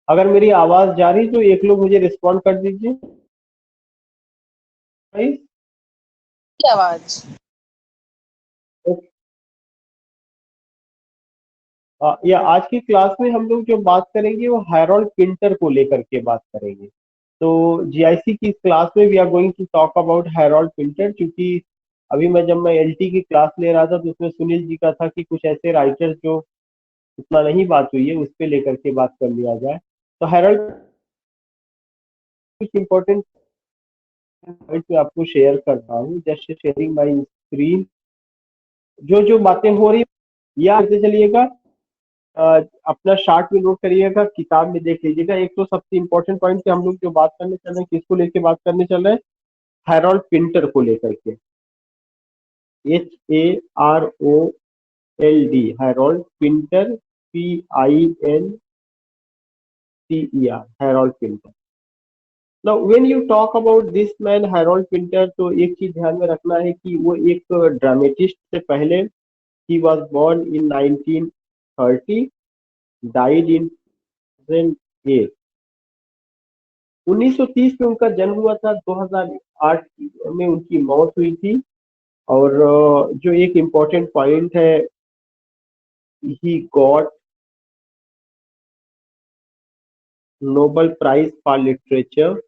अगर मेरी आवाज जा रही तो एक लोग मुझे रिस्पॉन्ड कर दीजिए गाइस। की आवाज। या आज की क्लास में हम लोग जो बात करेंगे वो हैरोल्ड पिंटर को लेकर के बात करेंगे। तो जीआईसी की क्लास में we are going to talk about Harold Pinter, क्योंकि अभी जब मैं एलटी की क्लास ले रहा था तो उसमें सुनील जी का था कि कुछ ऐसे राइटर्स जो उतना नहीं बात हुई है उस पे लेकर के बात कर लिया जाए। तो हैरोल्ड कुछ इम्पोर्टेंट पॉइंट मैं आपको शेयर कर रहा हूँ, जस्ट शेयरिंग माई स्क्रीन। जो जो बातें हो रही या करते चलिएगा। अपना शार्ट में नोट करिएगा, किताब में देख लीजिएगा। एक तो सबसे इम्पोर्टेंट पॉइंट कि हम लोग जो बात करने चल रहे हैं किसको लेके बात करने चल रहे हैं, हैरोल्ड पिंटर को लेकर के। HAROLD, Harold Pinter, PINTER, Harold Pinter. Now when you talk about this man Harold Pinter, तो एक चीज ध्यान में रखना है कि वो एक ड्रामेटिस्ट से पहले ही was born in 1930, died in 2008। 1930 में उनका जन्म हुआ था, 2008 में उनकी मौत हुई थी। और जो एक इम्पोर्टेंट पॉइंट है, he got Nobel prize for literature,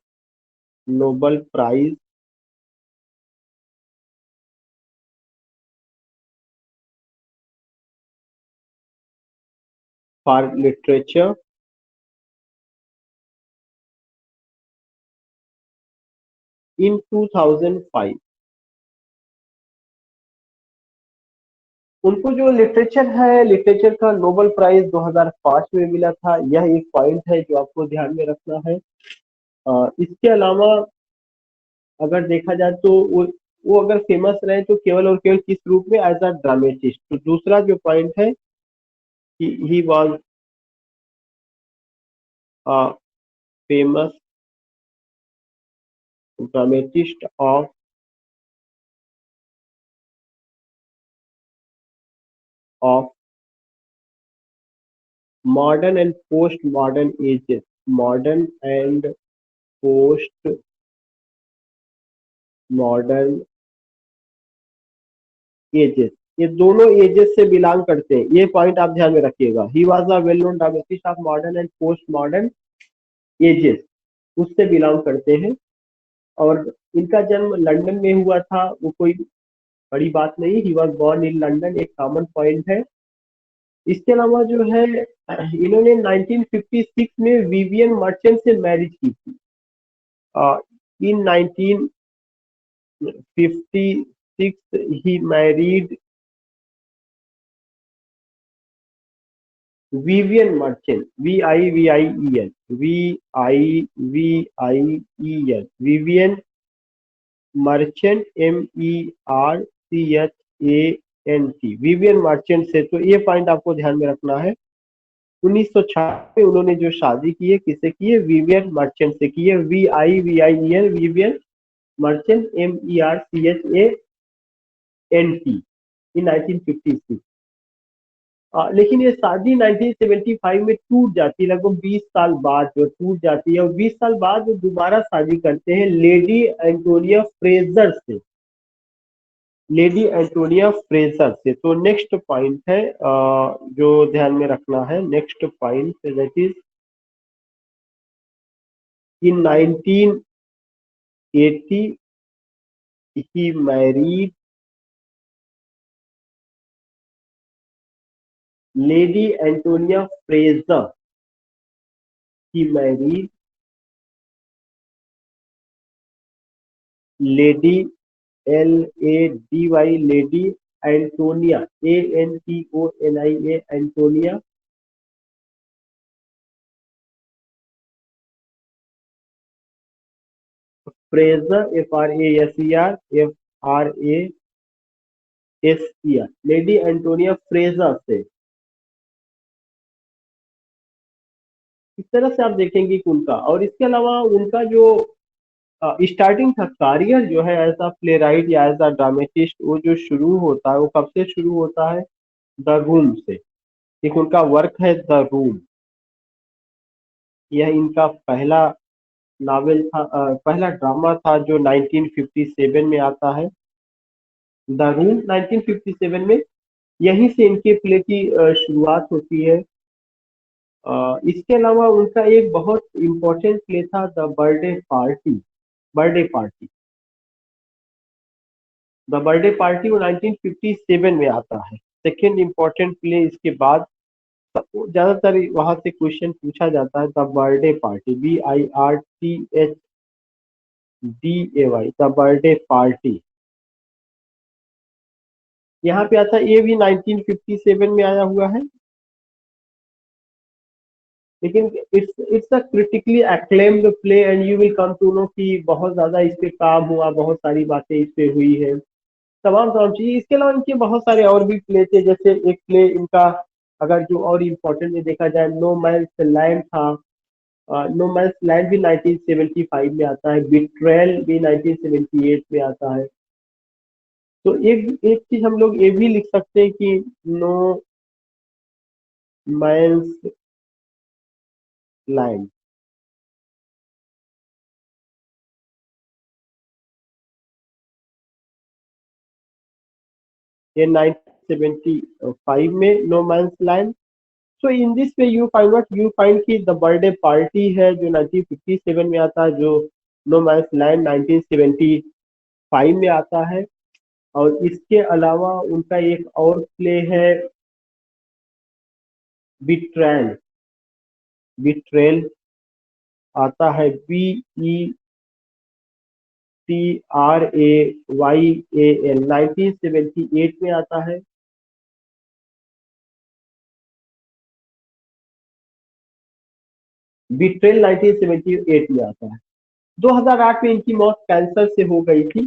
Nobel prize for literature in 2005। उनको जो लिटरेचर है, लिटरेचर का नोबेल प्राइज 2005 में मिला था। यह एक पॉइंट है जो आपको ध्यान में रखना है। इसके अलावा अगर देखा जाए तो वो अगर फेमस रहे तो केवल और केवल किस रूप में, एज अ ड्रामेटिस्ट। तो दूसरा जो पॉइंट है कि he was a famous dramatist of modern and post modern ages, modern and post modern ages, ये दोनों एजेस से बिलोंग करते हैं। ये पॉइंट आप ध्यान में रखिएगा। He was a well known dramatist of modern and post modern ages, उससे बिलोंग करते हैं। और इनका जन्म लंदन में हुआ था, वो कोई बड़ी बात नहीं। He was born in London, एक कॉमन पॉइंट है। इसके अलावा जो है, इन्होंने 1956 में विवियन मर्चेंट से मैरिज की थी। इन 1956 ही married Vivien Merchant, VIVIEN, Vivien Merchant, MERCHANT, Vivien Merchant से। तो ये पॉइंट आपको ध्यान में रखना है। 1906 में उन्होंने जो शादी की है, किससे की है, विवियन मर्चेंट से की है। VIVIEN, विवियन मर्चेंट, MERCHANT, इन 1956। लेकिन ये शादी 1975 में टूट जाती है, लगभग 20 साल बाद जो टूट जाती है। और 20 साल बाद वो दोबारा शादी करते हैं लेडी एंटोनिया फ्रेजर से, लेडी एंटोनिया फ्रेजर से। तो नेक्स्ट पॉइंट है जो ध्यान में रखना है, next point that is in 1980 he married lady Antonia Fraser, he married lady, LADY, lady Antonia, ANTONIA, Antonia Fraser, FRASER, lady Antonia Fraser से। इस तरह से आप देखेंगे कि उनका, और इसके अलावा उनका जो स्टार्टिंग था करियर जो है एज अ प्ले राइट या एज अ ड्रामेटिस्ट, वो जो शुरू होता है वो कब से शुरू होता है, द रूम से। एक उनका वर्क है द रूम। यह इनका पहला नावल था, पहला ड्रामा था जो 1957 में आता है, द रूम 1957 में। यहीं से इनके प्ले की शुरुआत होती है। इसके अलावा उनका एक बहुत इम्पोर्टेंट प्ले था the birthday party. Birthday party the birthday party वो 1957 में आता है, सेकेंड इम्पोर्टेंट प्ले इसके बाद। ज्यादातर वहां से क्वेश्चन पूछा जाता है। The birthday party, BIRTHDAY, the birthday party यहाँ पे आता है। ये भी 1957 में आया हुआ है, लेकिन it's a critically acclaimed play and you will come to know कि बहुत ज्यादा इस पे काम हुआ, बहुत सारी बातें इस पे हुई है, तमाम तमाम चीजें। इसके अलावा इनके बहुत सारे और भी प्ले थे, जैसे एक प्ले इनका अगर जो और इम्पोर्टेंट में देखा जाए, नो मैन्स लैंड था। नो मैन्स लैंड भी 1975 में आता है, बिट्रेयल भी 1978 में आता है। तो एक एक चीज हम लोग ये भी लिख सकते हैं कि नो मैन्स लैंड, ये 1975 में no man's land. So in this way you find what you find कि द बर्थडे पार्टी है जो 1957 में आता है, जो नो मैन्स लैंड 1975 में आता है। और इसके अलावा उनका एक और प्ले है बिट्रेल। बिट्रेल आता है BETRAYAL, 1978 में आता है। बिट्रेल 1978 में आता है। 2008 में इनकी मौत कैंसर से हो गई थी।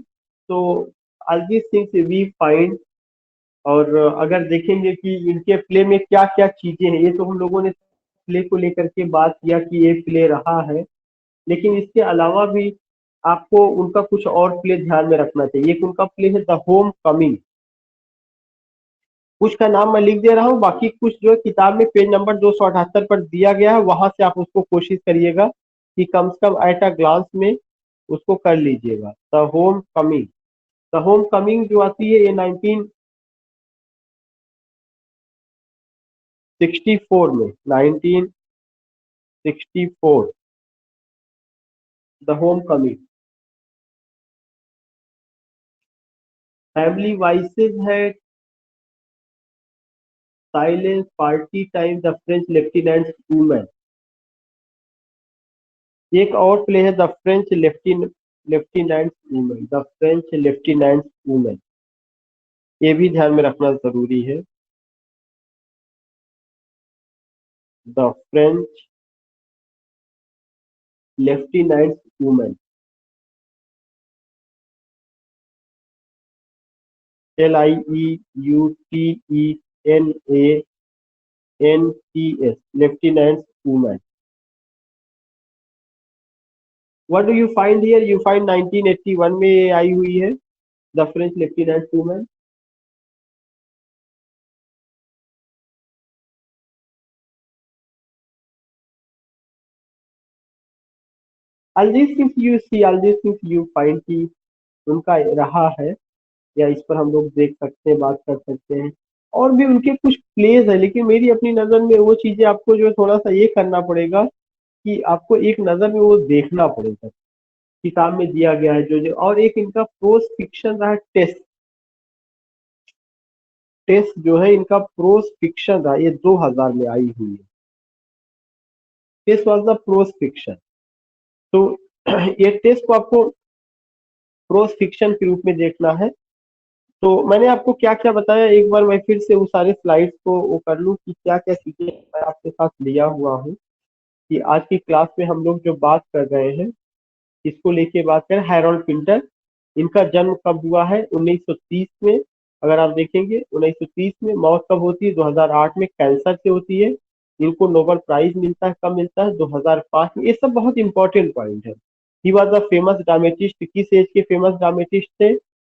तो all this things we find. और अगर देखेंगे कि इनके प्ले में क्या क्या चीजें हैं, ये तो हम लोगों ने प्ले को लेकर के बात किया कि ये प्ले रहा है, लेकिन इसके अलावा भी आपको उनका कुछ और प्ले ध्यान में रखना चाहिए। एक उनका प्ले है द होम कमिंग। कुछ का नाम मैं लिख दे रहा हूँ, बाकी कुछ जो है किताब में पेज नंबर 278 पर दिया गया है, वहां से आप उसको कोशिश करिएगा कि कम से कम एट अ ग्लांस में उसको कर लीजिएगा। The homecoming, the homecoming जो आती है ये 1964 में, 1964 the homecoming. Family voices है, silence, party time, the French lieutenant women. एक और प्ले है the French lieutenant women, the French lieutenant women. ये भी ध्यान में रखना जरूरी है। The French lieutenant women, LIEUTENANTS, lieutenant women. What do you find here? You find 1981 में ये आई हुई है, the French lieutenant women. All this things you see, all this things you find कि उनका रहा है, या इस पर हम लोग देख सकते हैं, बात कर सकते हैं। और भी उनके कुछ प्लेज है, लेकिन मेरी अपनी नजर में वो चीजें आपको जो है थोड़ा सा ये करना पड़ेगा कि आपको एक नजर में वो देखना पड़ेगा। किताब में दिया गया है जो और एक इनका प्रोस फिक्शन रहा, टेस्ट। टेस्ट जो है इनका प्रोस फिक्शन रहा, ये 2000 में आई हुई है। Test was the prose fiction. तो ये टेस्ट को आपको प्रोस फिक्शन के रूप में देखना है। तो मैंने आपको क्या क्या बताया, एक बार मैं फिर से वो सारे स्लाइड्स को वो कर लूँ कि क्या क्या चीजें मैं आपके साथ लिया हुआ हूँ। कि आज की क्लास में हम लोग जो बात कर रहे हैं, इसको लेके बात करें, हैरोल्ड पिंटर। इनका जन्म कब हुआ है? 1930 में। अगर आप देखेंगे 1930 में। मौत कब होती है? 2008 में, कैंसर से होती है। इनको नोबेल प्राइज मिलता है, कब मिलता है? 2005 में। ये सब बहुत इंपॉर्टेंट पॉइंट है। He was the famous dramatist. किस एज के फेमस ड्रामेटिस्ट थे?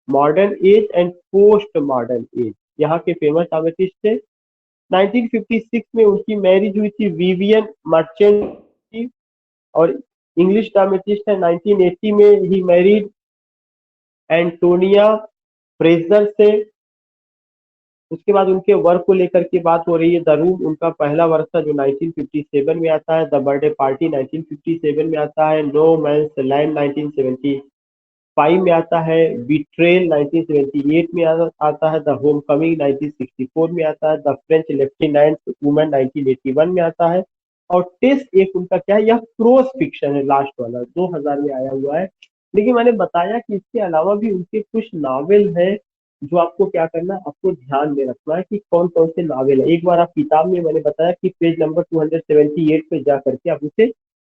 Modern age and post modern age, यहाँ के फेमस ड्रामेटिस्ट थे। 1956 में उनकी मैरिज हुई थी विवियन मर्चेंट की। और इंग्लिश ड्रामेटिस्ट है। 1980 में ही मैरिड एंटोनिया फ्रेजर से। उसके बाद उनके वर्क को लेकर के बात हो रही है। द रूम उनका पहला वर्क था जो 1957 में आता है। द बर्थडे पार्टी 1957 में आता है। नो मैंस लैंड 1975 में आता है। बिट्रेल 1978 में आता है। द होम कमिंग 1964 में आता है। द फ्रेंच लेफ्टिनेंट वुमेन 1981 में आता है। और टेस्ट एक उनका क्या है, यह प्रोस फिक्शन है, लास्ट वाला 2000 में आया हुआ है। लेकिन मैंने बताया कि इसके अलावा भी उनके कुछ नावल हैं जो आपको क्या करना है, आपको ध्यान में रखना है कि कौन कौन से नावल है। एक बार आप किताब में, मैंने बताया कि पेज नंबर 278 पे जा करके आप उसे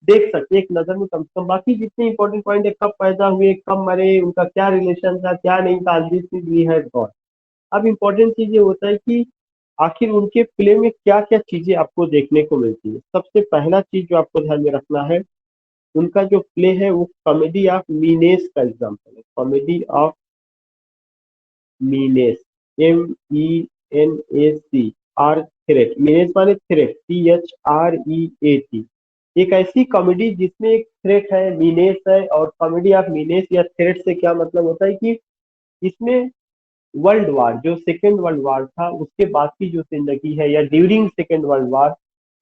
देख सकते हैं एक नजर में कम से कम। बाकी जितने इंपॉर्टेंट पॉइंट है, कब पैदा हुए, कब मरे, उनका क्या रिलेशन था, क्या नहीं था, दिस चीज वी हैव गॉट। अब इम्पोर्टेंट चीज ये होता है कि आखिर उनके प्ले में क्या क्या चीजें आपको देखने को मिलती है। सबसे पहला चीज जो आपको ध्यान में रखना है, उनका जो प्ले है वो कॉमेडी ऑफ मीनेस का एग्जाम्पल है। Comedy of menace, MENAC, or threat, menace माने थ्रेट, THREAT। एक ऐसी कॉमेडी जिसमें एक थ्रेट है, मीनेस है। और कॉमेडी ऑफ मीनेस या थ्रेट से क्या मतलब होता है कि इसमें वर्ल्ड वार, जो सेकेंड वर्ल्ड वार था उसके बाद की जो जिंदगी है, या ड्यूरिंग सेकेंड वर्ल्ड वार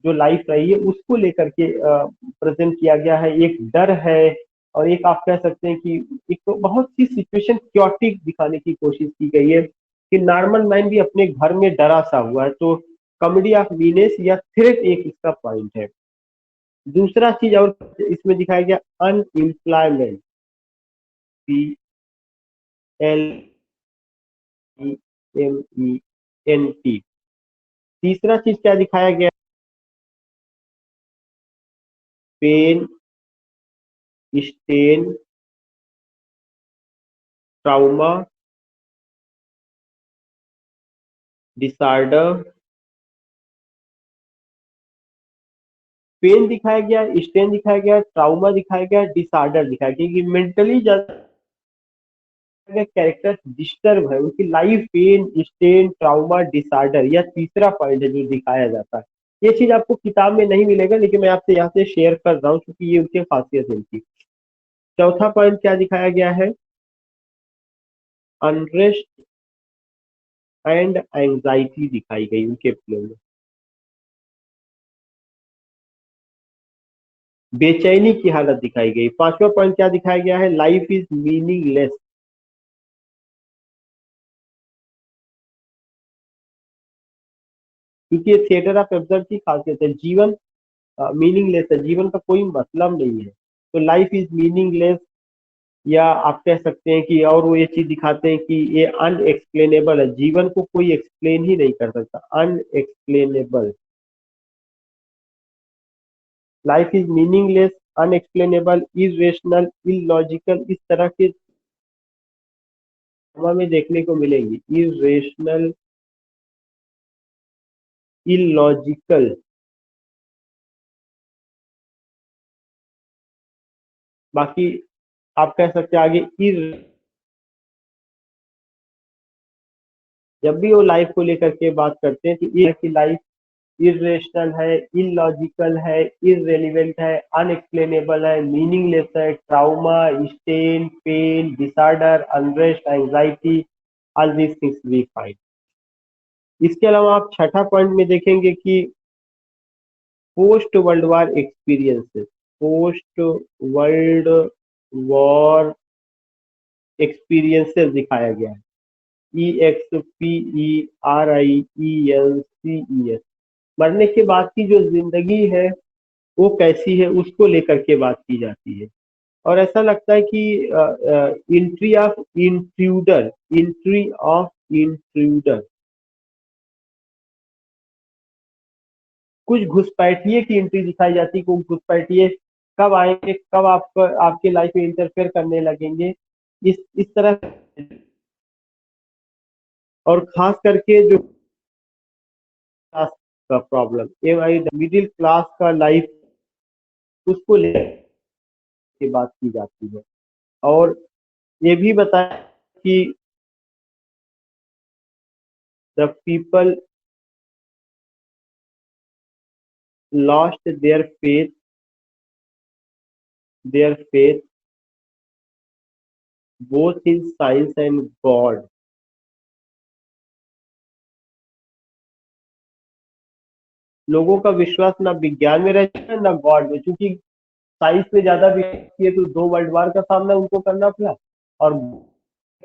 जो लाइफ रही है, उसको लेकर के प्रेजेंट किया गया है। एक डर है, और एक आप कह सकते हैं कि एक तो बहुत सी सिचुएशन क्योटिक दिखाने की कोशिश की गई है कि नॉर्मल मैन भी अपने घर में डरा सा हुआ है। तो कॉमेडी ऑफ मीनेस या थ्रेट एक इसका पॉइंट है। दूसरा चीज और इसमें दिखाया गया, अनएम्प्लॉयमेंट, PLEMENT। तीसरा चीज क्या दिखाया गया, पेन, स्टेन, ट्राउमा, डिसऑर्डर। पेन दिखाया गया, स्टेन दिखाया गया, ट्राउमा दिखाया गया, डिसऑर्डर दिखाया गया कि मेंटली ज्यादा कैरेक्टर डिस्टर्ब है, उनकी लाइफ पेन, स्टेन, ट्राउमा, डिसऑर्डर, यह तीसरा पॉइंट है जो दिखाया जाता है। ये चीज आपको किताब में नहीं मिलेगा, लेकिन मैं आपसे यहाँ से शेयर कर रहा हूँ क्योंकि ये उनकी खासियत है इनकी। चौथा पॉइंट क्या दिखाया गया है, अनरेस्ट एंड एंजाइटी दिखाई गई उनके प्ले में। बेचैनी की हालत दिखाई गई। पांचवा पॉइंट क्या दिखाया गया है, लाइफ इज मीनिंगलेस। क्योंकि ये थिएटर ऑफ एब्सर्ड की खासियत है, जीवन मीनिंगलेस है, जीवन का कोई मतलब नहीं है। तो लाइफ इज मीनिंगलेस, या आप कह सकते हैं कि, और वो ये चीज दिखाते हैं कि ये अनएक्सप्लेनेबल है, जीवन को कोई एक्सप्लेन ही नहीं कर सकता, unexplainable. Life is meaningless, unexplainable, irrational, illogical, इस तरह के हमें देखने को मिलेंगी। Irrational, illogical. बाकी आप कह सकते हैं आगे जब भी वो लाइफ को लेकर के बात करते हैं तो ये की लाइफ इरेशनल है, इलॉजिकल है, इरेलीवेंट है, अनएक्सप्लेनेबल है, मीनिंगलेस है, trauma, stain, pain, disorder, unrest, anxiety, all these things we find. इसके अलावा आप छठा पॉइंट में देखेंगे कि post world war experiences, post world war experiences दिखाया गया है। EXPERIENCES, मरने के बाद की जो जिंदगी है वो कैसी है, उसको लेकर के बात की जाती है। और ऐसा लगता है कि entry of intruder, entry of intruder, कुछ घुसपैठिए की एंट्री दिखाई जाती है। कुछ घुसपैठिए कब आएंगे, कब आप आपके लाइफ में इंटरफेयर करने लगेंगे, इस तरह। और खास करके जो क्लास का प्रॉब्लम, ये मिडिल क्लास का लाइफ, उसको लेकर के बात की जाती है। और ये भी बताया कि the people lost their faith their faith both in science and God. लोगों का विश्वास ना विज्ञान में रहता है ना गॉड में, क्योंकि साइंस में ज्यादा विश्वास किए तो 2 वर्ल्ड वार का सामना उनको करना पड़ा। और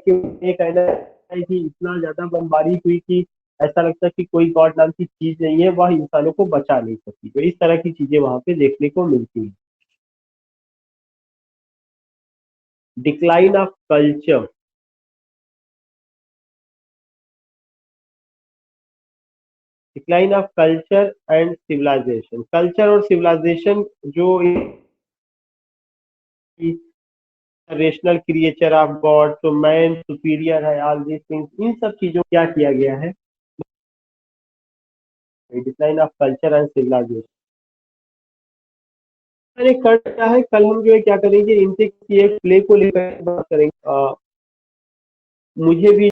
ये कहना है कि इतना ज्यादा बमबारी हुई कि ऐसा लगता है कि कोई गॉड नाम की चीज नहीं है, वह इंसानों को बचा नहीं सकती। तो इस तरह की चीजें वहां पे देखने को मिलती है। Decline of culture, decline of culture and civilisation. Culture और सिविलाइजेशन जो रेशनल क्रिएचर ऑफ गॉड, तो मैन सुपीरियर है, ऑल दीज थिंग्स, इन सब चीजों क्या किया गया है, decline of culture and civilisation. मैंने कर क्या है, कल हम जो है क्या करेंगे, इनसे किसी एक प्ले को लेकर बात करेंगे। मुझे भी